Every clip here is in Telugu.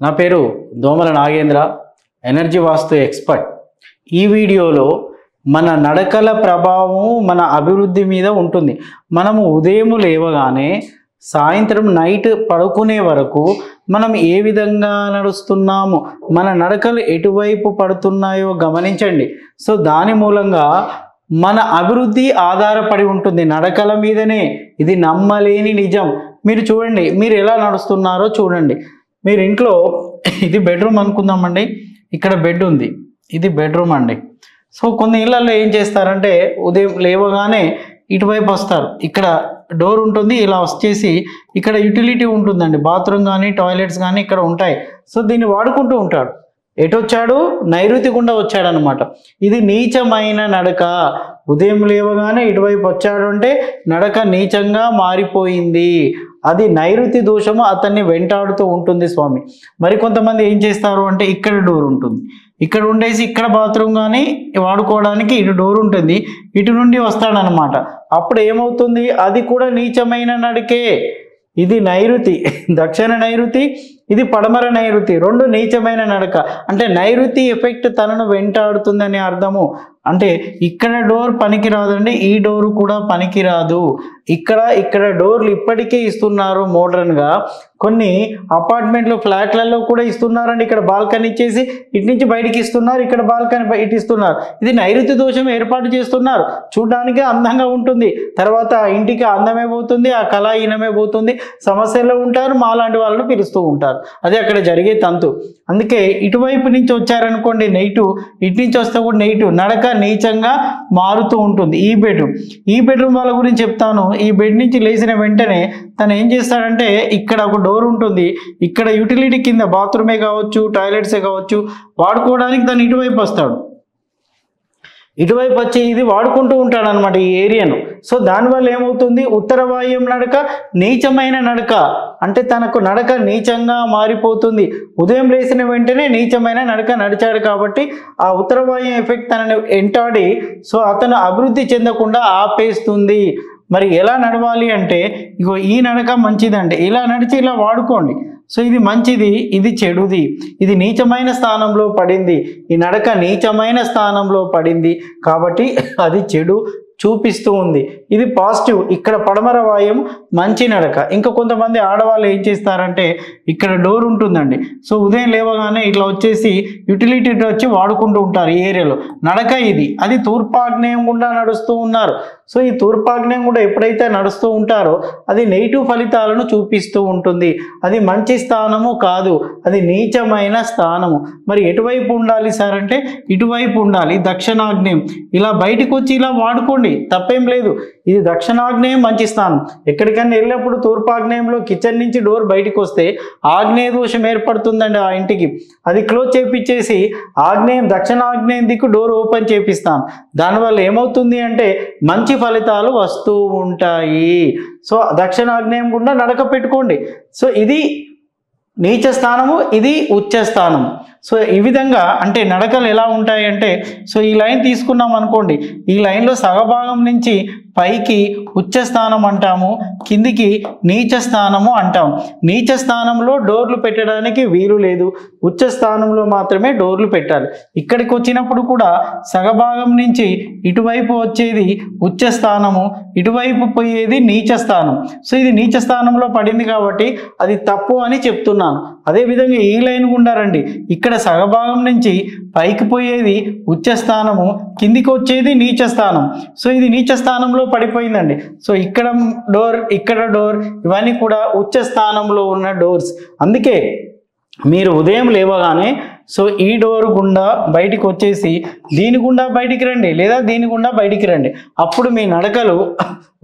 నా పేరు దోమల నాగేంద్ర, ఎనర్జీ వాస్తు ఎక్స్పర్ట్. ఈ వీడియోలో మన నడకల ప్రభావం మన అభివృద్ధి మీద ఉంటుంది. మనము ఉదయం లేవగానే సాయంత్రం నైట్ పడుకునే వరకు మనం ఏ విధంగా నడుస్తున్నాము, మన నడకలు ఎటువైపు పడుతున్నాయో గమనించండి. సో దాని మూలంగా మన అభివృద్ధి ఆధారపడి ఉంటుంది నడకల మీదనే. ఇది నమ్మలేని నిజం. మీరు చూడండి, మీరు ఎలా నడుస్తున్నారో చూడండి. మీరు ఇంట్లో, ఇది బెడ్రూమ్ అనుకుందామండి, ఇక్కడ బెడ్ ఉంది, ఇది బెడ్రూమ్ అండి. సో కొన్ని ఇళ్లలో ఏం చేస్తారంటే ఉదయం లేవగానే ఇటువైపు వస్తారు, ఇక్కడ డోర్ ఉంటుంది, ఇలా వచ్చేసి ఇక్కడ యూటిలిటీ ఉంటుందండి, బాత్రూమ్ కానీ టాయిలెట్స్ కానీ ఇక్కడ ఉంటాయి. సో దీన్ని వాడుకుంటూ ఉంటాడు. ఎటు వచ్చాడు? నైరుతి గుండా వచ్చాడనమాట. ఇది నీచమైన నడక. ఉదయం లేవగానే ఇటువైపు వచ్చాడు అంటే నడక నీచంగా మారిపోయింది. అది నైరుతి దోషము అతన్ని వెంటాడుతూ ఉంటుంది స్వామి. మరి కొంతమంది ఏం చేస్తారు అంటే ఇక్కడ డోర్ ఉంటుంది, ఇక్కడ ఉండేసి ఇక్కడ బాత్రూమ్ కానీ వాడుకోవడానికి ఇటు డోర్ ఉంటుంది, ఇటు నుండి వస్తాడనమాట. అప్పుడు ఏమవుతుంది? అది కూడా నీచమైన నడకే. ఇది నైరుతి, దక్షిణ నైరుతి, ఇది పడమర నైరుతి, రెండు నీచమైన నడక. అంటే నైరుతి ఎఫెక్ట్ తనను వెంటాడుతుందని అర్థము. అంటే ఇక్కడ డోర్ పనికిరాదండి, ఈ డోర్ కూడా పనికిరాదు. ఇక్కడ డోర్లు ఇప్పటికే ఇస్తున్నారు మోడర్న్గా. కొన్ని అపార్ట్మెంట్లు ఫ్లాట్లలో కూడా ఇస్తున్నారండి. ఇక్కడ బాల్కనీ ఇచ్చేసి ఇటు నుంచి బయటికి ఇస్తున్నారు, ఇక్కడ బాల్కనీ ఇటు ఇస్తున్నారు. ఇది నైరుతి దోషం ఏర్పాటు చేస్తున్నారు. చూడడానికి అందంగా ఉంటుంది, తర్వాత ఇంటికి అందమే పోతుంది, ఆ కళ ఈనమే పోతుంది, సమస్యల్లో ఉంటారు, మాలాంటి వాళ్ళని పిలుస్తూ ఉంటారు. అదే అక్కడ జరిగే తంతు. అందుకే ఇటువైపు నుంచి వచ్చారనుకోండి నెగిటివ్, ఇటు నుంచి వస్తే కూడా నెగిటివ్, నడక నీచంగా మారుతూ ఉంటుంది. ఈ బెడ్రూమ్ వాళ్ళ గురించి చెప్తాను. ఈ బెడ్ నుంచి లేచిన వెంటనే తను ఏం చేస్తాడంటే ఇక్కడ ఒక డోర్ ఉంటుంది, ఇక్కడ యూటిలిటీ కింద బాత్రూమే కావచ్చు టాయిలెట్సే కావచ్చు వాడుకోవడానికి తను ఇటువైపు వస్తాడు. ఇటువైపు వచ్చి ఇది వాడుకుంటూ ఉంటాడు అనమాట ఈ ఏరియాను. సో దానివల్ల ఏమవుతుంది? ఉత్తర వాయువ్యం నడక నీచమైన నడక. అంటే తనకు నడక నీచంగా మారిపోతుంది. ఉదయం లేచిన వెంటనే నీచమైన నడక నడిచాడు కాబట్టి ఆ ఉత్తర వాయువ్యం ఎఫెక్ట్ తనని వెంటాడి సో అతను అభివృద్ధి చెందకుండా ఆపేస్తుంది. మరి ఎలా నడవాలి అంటే ఇగో ఈ నడక మంచిదండి, ఇలా నడిచి ఇలా వాడుకోండి. సో ఇది మంచిది, ఇది చెడుది, ఇది నీచమైన స్థానంలో పడింది. ఈ నడక నీచమైన స్థానంలో పడింది కాబట్టి అది చెడు చూపిస్తూ ఉంది. ఇది పాజిటివ్, ఇక్కడ పడమర వాయుం మంచి నడక. ఇంకా కొంతమంది ఆడవాళ్ళు ఏం చేస్తారంటే ఇక్కడ డోర్ ఉంటుందండి. సో ఉదయం లేవగానే ఇట్లా వచ్చేసి యూటిలిటీ వచ్చి వాడుకుంటూ ఉంటారు ఈ ఏరియాలో. నడక ఇది, అది తూర్పాగ్నేయం గుండా నడుస్తూ ఉన్నారు. సో ఈ తూర్పాగ్నేయం కూడా ఎప్పుడైతే నడుస్తూ ఉంటారో అది నెగిటివ్ ఫలితాలను చూపిస్తూ ఉంటుంది. అది మంచి స్థానము కాదు, అది నీచమైన స్థానము. మరి ఎటువైపు ఉండాలి సార్ అంటే ఇటువైపు ఉండాలి, దక్షిణాగ్నేయం. ఇలా బయటకు వచ్చి ఇలా వాడుకోండి, తప్పేం లేదు. ఇది దక్షిణాగ్నేయం మంచి స్థానం. ఎక్కడికైనా వెళ్ళినప్పుడు తూర్పాగ్నేయంలో కిచెన్ నుంచి డోర్ బయటకు వస్తే ఆగ్నేయ దోషం ఏర్పడుతుందండి ఆ ఇంటికి. అది క్లోజ్ చేపించేసి ఆగ్నేయం దక్షిణాగ్నేయం దిక్కు డోర్ ఓపెన్ చేపిస్తాను. దానివల్ల ఏమవుతుంది అంటే మంచి ఫలితాలు వస్తూ ఉంటాయి. సో దక్షిణాగ్నేయం గుండా నడక పెట్టుకోండి. సో ఇది నీచ స్థానము, ఇది ఉచ్చ స్థానం. సో ఈ విధంగా అంటే నడకలు ఎలా ఉంటాయి అంటే సో ఈ లైన్ తీసుకున్నాం అనుకోండి, ఈ లైన్లో సగభాగం నుంచి పైకి ఉచ్చ స్థానం అంటాము, కిందికి నీచ స్థానము అంటాము. నీచ స్థానంలో డోర్లు పెట్టడానికి వీలు లేదు, ఉచ్చ స్థానంలో మాత్రమే డోర్లు పెట్టాలి. ఇక్కడికి వచ్చినప్పుడు కూడా సగభాగం నుంచి ఇటువైపు వచ్చేది ఉచ్చ స్థానము, ఇటువైపు పోయేది నీచ స్థానం. సో ఇది నీచ స్థానంలో పడింది కాబట్టి అది తప్పు అని చెప్తున్నాను. అదేవిధంగా ఈ లైన్ గుండా రండి, ఇక్కడ సగభాగం నుంచి పైకి పోయేది ఉచ్చ స్థానము, కిందికి వచ్చేది నీచ స్థానం. సో ఇది నీచ స్థానంలో పడిపోయిందండి. సో ఇక్కడ డోర్, ఇక్కడ డోర్, ఇవన్నీ కూడా ఉచ్చ స్థానంలో ఉన్న డోర్స్. అందుకే మీరు ఉదయం లేవగానే సో ఈ డోర్ గుండా బయటికి వచ్చేసి దీని గుండా బయటికి రండి, లేదా దీని గుండా బయటికి రండి. అప్పుడు మీ నడకలు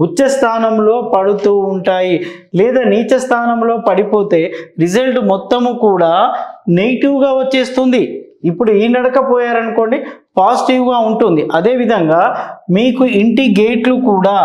ఉచ్చ స్థానంలో పడుతూ ఉంటాయి. లేదా నీచ స్థానంలో పడిపోతే రిజల్ట్ మొత్తము కూడా నెగిటివ్గా వచ్చేస్తుంది. ఇప్పుడు ఈ నడక పోయారనుకోండి పాజిటివ్గా ఉంటుంది. అదేవిధంగా మీకు ఇంటి గేట్లు కూడా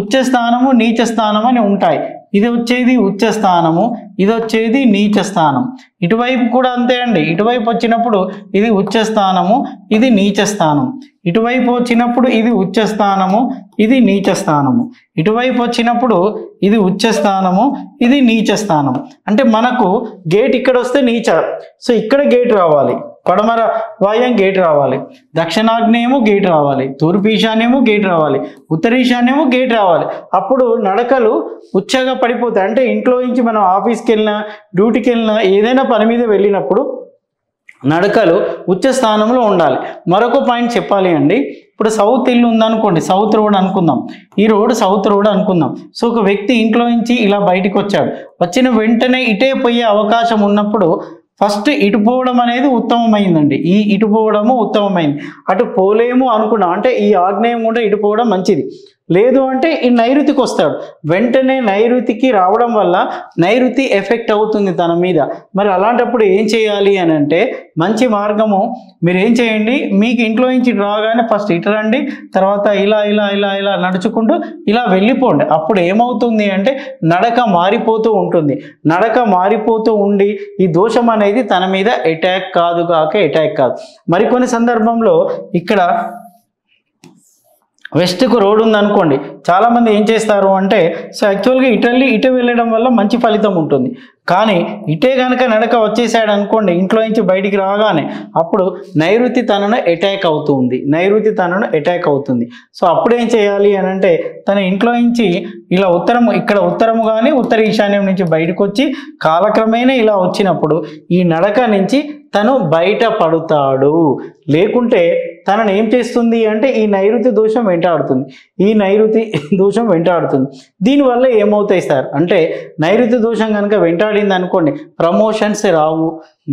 ఉచ్చ స్థానము నీచ స్థానం అని ఉంటాయి. ఇది వచ్చేది ఉచ్చ స్థానము, ఇది వచ్చేది నీచ స్థానం. ఇటువైపు కూడా అంతే అండి. ఇటువైపు వచ్చినప్పుడు ఇది ఉచ్చ స్థానము, ఇది నీచ స్థానం. ఇటువైపు వచ్చినప్పుడు ఇది ఉచ్చ స్థానము, ఇది నీచ స్థానము. ఇటువైపు వచ్చినప్పుడు ఇది ఉచ్చ స్థానము, ఇది నీచ స్థానం. అంటే మనకు గేట్ ఇక్కడ వస్తే నీచ, సో ఇక్కడ గేట్ రావాలి, పడమర వాయువ్యం గేట్ రావాలి, దక్షిణాగ్నేయము గేట్ రావాలి, తూర్పు ఈశాన్యము గేట్ రావాలి, ఉత్తర ఈశాన్యము గేట్ రావాలి. అప్పుడు నడకలు ఉచ్చగా పడిపోతాయి. అంటే ఇంట్లో నుంచి మనం ఆఫీస్కి వెళ్ళినా, డ్యూటీకి వెళ్ళినా, ఏదైనా పని మీద వెళ్ళినప్పుడు నడకలు ఉచ్చ స్థానంలో ఉండాలి. మరొక పాయింట్ చెప్పాలి అండి. ఇప్పుడు సౌత్ ఇల్లు ఉందనుకోండి, సౌత్ రోడ్ అనుకుందాం, ఈ రోడ్ సౌత్ రోడ్ అనుకుందాం. సో ఒక వ్యక్తి ఇంట్లో నుంచి ఇలా బయటికి వచ్చాడు, వచ్చిన వెంటనే ఇటే పోయే అవకాశం ఉన్నప్పుడు ఫస్ట్ ఇటు పోవడం అనేది ఉత్తమమైందండి. ఈ ఇటు పోవడము ఉత్తమమైంది. అటు పోలేము అనుకున్నాం అంటే ఈ ఆగ్నేయం కూడా ఇటు పోవడం మంచిది. లేదు అంటే ఈ నైరుతికి వస్తాడు, వెంటనే నైరుతికి రావడం వల్ల నైరుతి ఎఫెక్ట్ అవుతుంది తన మీద. మరి అలాంటప్పుడు ఏం చేయాలి అని అంటే మంచి మార్గము, మీరు ఏం చేయండి, మీకు ఇంట్లో నుంచి రాగానే ఫస్ట్ ఇటు రండి, తర్వాత ఇలా ఇలా ఇలా ఇలా నడుచుకుంటూ ఇలా వెళ్ళిపోండి. అప్పుడు ఏమవుతుంది అంటే నడక మారిపోతూ ఉంటుంది. నడక మారిపోతూ ఉండి ఈ దోషం అనేది తన మీద అటాక్ కాదు కాక అటాక్ కాదు. మరికొన్ని సందర్భంలో ఇక్కడ వెస్ట్కు రోడ్ ఉందనుకోండి, చాలామంది ఏం చేస్తారు అంటే సో యాక్చువల్గా ఇటు వెళ్ళడం వల్ల మంచి ఫలితం ఉంటుంది. కానీ ఇటే కనుక నడక వచ్చేసాడు అనుకోండి, ఇంట్లో నుంచి బయటికి రాగానే అప్పుడు నైరుతి తనను అటాక్ అవుతుంది, నైరుతి తనను అటాక్ అవుతుంది. సో అప్పుడు ఏం చేయాలి అని అంటే తన ఇంట్లో నుంచి ఇలా ఉత్తరము, ఇక్కడ ఉత్తరము కానీ ఉత్తర ఈశాన్యం నుంచి బయటకు వచ్చి కాలక్రమేణా ఇలా వచ్చినప్పుడు ఈ నడక నుంచి తను బయట పడుతాడు. లేకుంటే తనను ఏం చేస్తుంది అంటే ఈ నైరుతి దోషం వెంటాడుతుంది, ఈ నైరుతి దోషం వెంటాడుతుంది. దీనివల్ల ఏమవుతాయి సార్ అంటే నైరుతి దోషం కనుక వెంటాడింది అనుకోండి, ప్రమోషన్స్ రావు,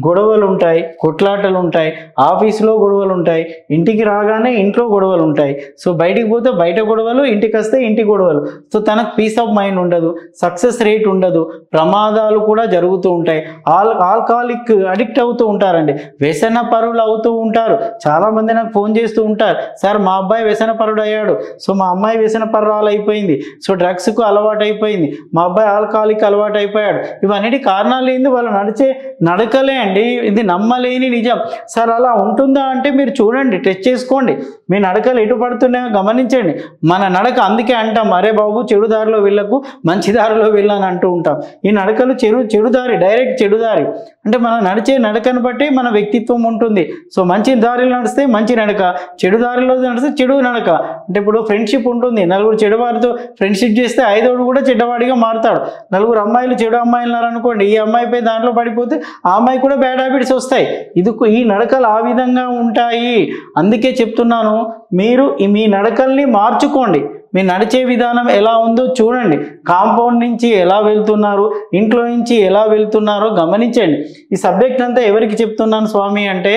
గొడవలు ఉంటాయి, కొట్లాటలు ఉంటాయి, ఆఫీసులో గొడవలు ఉంటాయి, ఇంటికి రాగానే ఇంట్లో గొడవలు ఉంటాయి. సో బయటికి పోతే బయట గొడవలు, ఇంటికి వస్తే ఇంటి గొడవలు. సో తనకు పీస్ ఆఫ్ మైండ్ ఉండదు, సక్సెస్ రేట్ ఉండదు, ప్రమాదాలు కూడా జరుగుతూ ఉంటాయి. ఆల్కహాలిక్ అడిక్ట్ అవుతూ ఉంటారండి, వ్యసన పరులు అవుతూ ఉంటారు. చాలామంది నాకు ఫోన్ చేస్తూ ఉంటారు, సార్ మా అబ్బాయి వ్యసన పరుడు అయ్యాడు, సో మా అమ్మాయి వ్యసన పరురాలు అయిపోయింది, సో డ్రగ్స్కు అలవాటు అయిపోయింది, మా అబ్బాయి ఆల్కహాలిక్ అలవాటు అయిపోయాడు. ఇవన్నిటి కారణాలు ఏంది? వాళ్ళు నడిచే నడకలే అండి. ఇది నమ్మలేని నిజం. సార్ అలా ఉంటుందా అంటే మీరు చూడండి, టెస్ట్ చేసుకోండి, మీ నడకలు ఎటు పడుతున్నాయో గమనించండి. మన నడక అందుకే అంటాం, అరే బాబు చెడు దారిలో వెళ్ళకు, మంచి దారిలో వెళ్ళని అంటూ ఉంటాం. ఈ నడకలు చెడు దారి, డైరెక్ట్ చెడు దారి. అంటే మనం నడిచే నడకను బట్టి మన వ్యక్తిత్వం ఉంటుంది. సో మంచి దారిలో నడిస్తే మంచి నడక, చెడు దారిలో నడిస్తే చెడు నడక. అంటే ఇప్పుడు ఫ్రెండ్షిప్ ఉంటుంది, నలుగురు చెడువారితో ఫ్రెండ్షిప్ చేస్తే ఐదోడు కూడా చెడ్డవాడిగా మారుతాడు. నలుగురు అమ్మాయిలు చెడు అమ్మాయిలు ఉన్నారనుకోండి, ఈ అమ్మాయిపై దాంట్లో పడిపోతే ఆ అమ్మాయి కూడా బ్యాడ్ హ్యాబిట్స్ వస్తాయి. ఈ నడకలు ఆ విధంగా ఉంటాయి. అందుకే చెప్తున్నాను, మీరు మీ నడకల్ని మార్చుకోండి. మీ నడిచే విధానం ఎలా ఉందో చూడండి, కాంపౌండ్ నుంచి ఎలా వెళ్తున్నారు, ఇంట్లో నుంచి ఎలా వెళ్తున్నారో గమనించండి. ఈ సబ్జెక్ట్ అంతా ఎవరికి చెప్తున్నాను స్వామి అంటే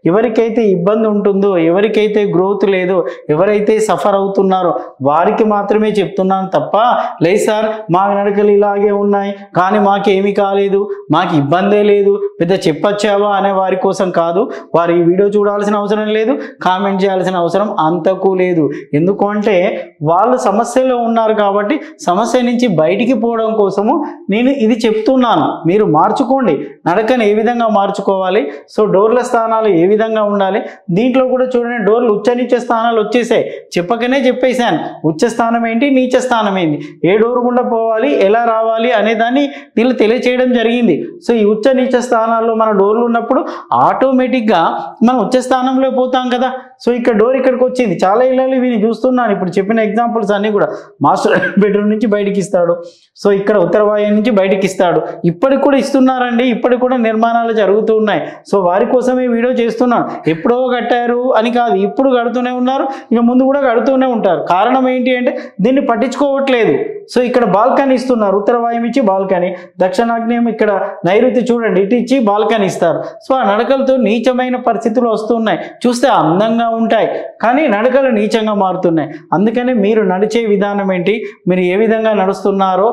ఎవరికైతే ఇబ్బంది ఉంటుందో, ఎవరికైతే గ్రోత్ లేదో, ఎవరైతే సఫర్ అవుతున్నారో వారికి మాత్రమే చెప్తున్నాను తప్ప, లేదు సార్ మా నడకలు ఇలాగే ఉన్నాయి కానీ మాకేమీ కాలేదు, మాకు ఇబ్బందే లేదు, పెద్ద చెప్పొచ్చావా అనే వారి కోసం కాదు. వారు ఈ వీడియో చూడాల్సిన అవసరం లేదు, కామెంట్ చేయాల్సిన అవసరం అంతకు లేదు. ఎందుకు అంటే వాళ్ళు సమస్యలో ఉన్నారు కాబట్టి సమస్య నుంచి బయటికి పోవడం కోసము నేను ఇది చెప్తున్నాను. మీరు మార్చుకోండి, నడకను ఏ విధంగా మార్చుకోవాలి, సో డోర్ల స్థానాలు ఏ విధంగా ఉండాలి. దీంట్లో కూడా చూడండి, డోర్లు ఉచ్చ నీచ స్థానాలు వచ్చేసాయి, చెప్పకనే చెప్పేశాను. ఉచ్చ స్థానం ఏంటి, నీచ స్థానం ఏంటి, ఏ డోర్ గుండా పోవాలి, ఎలా రావాలి అనే దాన్ని దీనిలో తెలియచేయడం జరిగింది. సో ఈ ఉచ్చ నీచ స్థానాల్లో మన డోర్లు ఉన్నప్పుడు ఆటోమేటిక్గా మనం ఉచ్చ స్థానంలో పోతాం కదా. సో ఇక్కడ డోర్ ఇక్కడికి వచ్చింది, చాలా ఇళ్ళు వీని చూస్తున్నాను. ఇప్పుడు చెప్పిన ఎగ్జాంపుల్స్ అన్నీ కూడా మాస్టర్ బెడ్రూమ్ నుంచి బయటికి ఇస్తాడు, సో ఇక్కడ ఉత్తర వాయువ్యం నుంచి బయటికి ఇస్తాడు. ఇప్పటికి కూడా ఇస్తున్నారండి, ఇప్పటికి కూడా నిర్మాణాలు జరుగుతూ ఉన్నాయి. సో వారి కోసమే వీడియో చేస్తున్నాను. ఎప్పుడో కట్టారు అని కాదు, ఇప్పుడు కడుతూనే ఉన్నారు, ఇక ముందు కూడా కడుతూనే ఉంటారు. కారణం ఏంటి అంటే దీన్ని పట్టించుకోవట్లేదు. సో ఇక్కడ బాల్కనీ ఇస్తున్నారు, ఉత్తర వాయువ్యం ఇచ్చి బాల్కనీ, దక్షిణాగ్నేయం ఇక్కడ నైరుతి చూడండి ఇటు ఇచ్చి బాల్కనీ ఇస్తారు. సో ఆ నడకలతో నీచమైన పరిస్థితులు వస్తున్నాయి, చూస్తే అందంగా ఉంటాయి కానీ నడకలు నీచంగా మారుతున్నాయి. అందుకని మీరు నడిచే విధానం ఏంటి, మీరు ఏ విధంగా నడుస్తున్నారో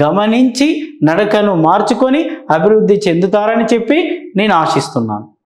గమనించి నడకను మార్చుకొని అభివృద్ధి చెందుతారని చెప్పి నేను ఆశిస్తున్నాను.